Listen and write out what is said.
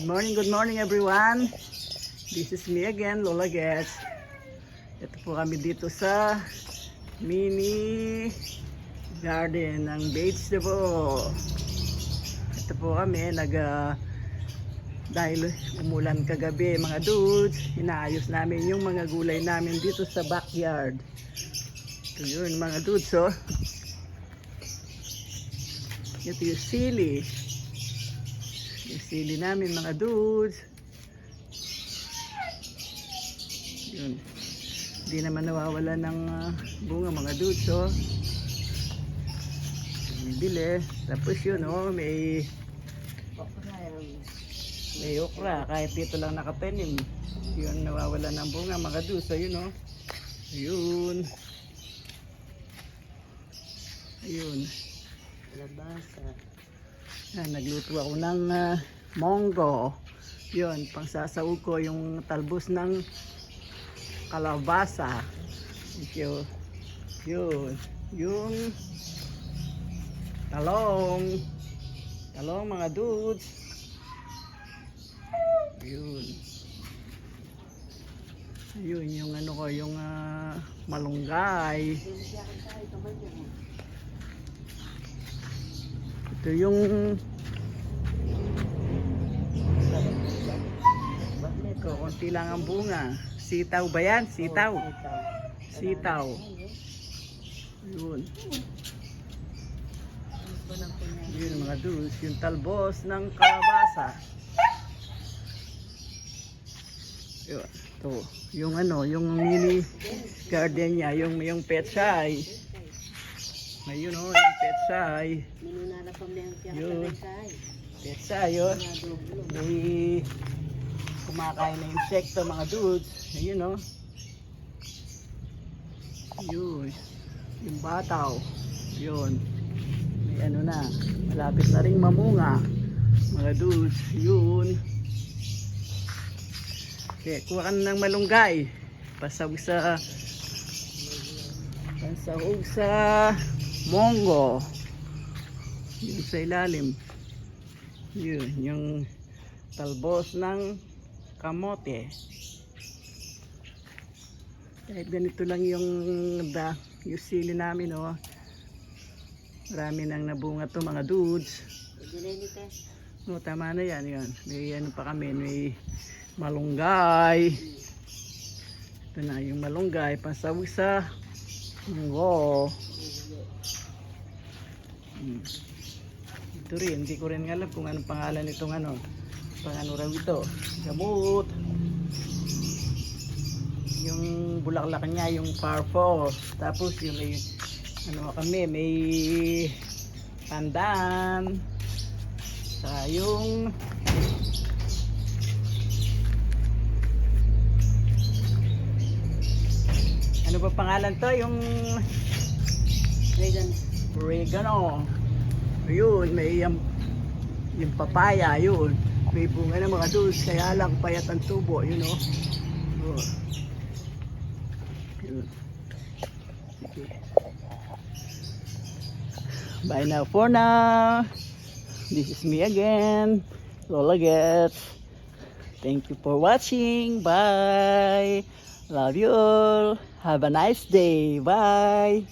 Good morning everyone. This is me again, Lola Gets. Ito po kami dito sa mini garden ng vegetable. Ito po kami dahil umulan kagabi mga dudes, inaayos namin yung mga gulay namin dito sa backyard. Ito yun mga dudes, oh. Ito yung sili. Yung sili namin mga dudes. Yun. Hindi naman nawawala ng bunga mga dudes, oh. Bibili. Tapos yun, oh, may okra. Kahit dito lang nakatanim. Yun, nawawala ng bunga mga dudes. So yun, oh. Ayun. Ayun. Kalabasa. Nagluto ako ng monggo. Yun, pangsasaw ko yung talbos ng kalabasa. Yun, yung talong mga dudes. Yun yung ano ko, yung malunggay. Ito yung konti lang ang bunga. Sitaw ba yan? Sitaw. Yun. Yun mga dudes, yung talbos ng kalabasa. Yun. Ito, yung ano, yung mini garden niya, yung petsay. Ayun, oh, yung petsay. Yun. Petsay, yun. May kumakain na insekto mga dudes. Ayun, oh. Yun. Yung bataw. Yun. May ano na. Malapit na ring mamunga. Mga dudes. Yun. Okay, kuha ka ng malunggay. Pasawag sa monggo. Yun sa ilalim. Yun. Yung talbos ng kamote. Kahit ganito lang yung sili namin, oh. Marami nang nabunga to mga dudes. No, tama na yan, yan. May ano pa kami, may malunggay. Ito na yung malunggay, pasawag sa monggo. Ito rin, hindi ko rin alam kung anong pangalan itong ano. Pang-ano raw ito, gamot. Yung bulaklak niya, yung purple. Tapos yung may ano kami, may pandan. Sa yung ano ba pangalan to? Yung oregano. Ayun, may yung papaya, yun. May bunga na mga dudes, kaya lang payat ang tubo, yun, oh. Oh. Yun. Okay. Bye now for now. This is me again, Lola Gets. Thank you for watching. Bye. Love you all. Have a nice day. Bye.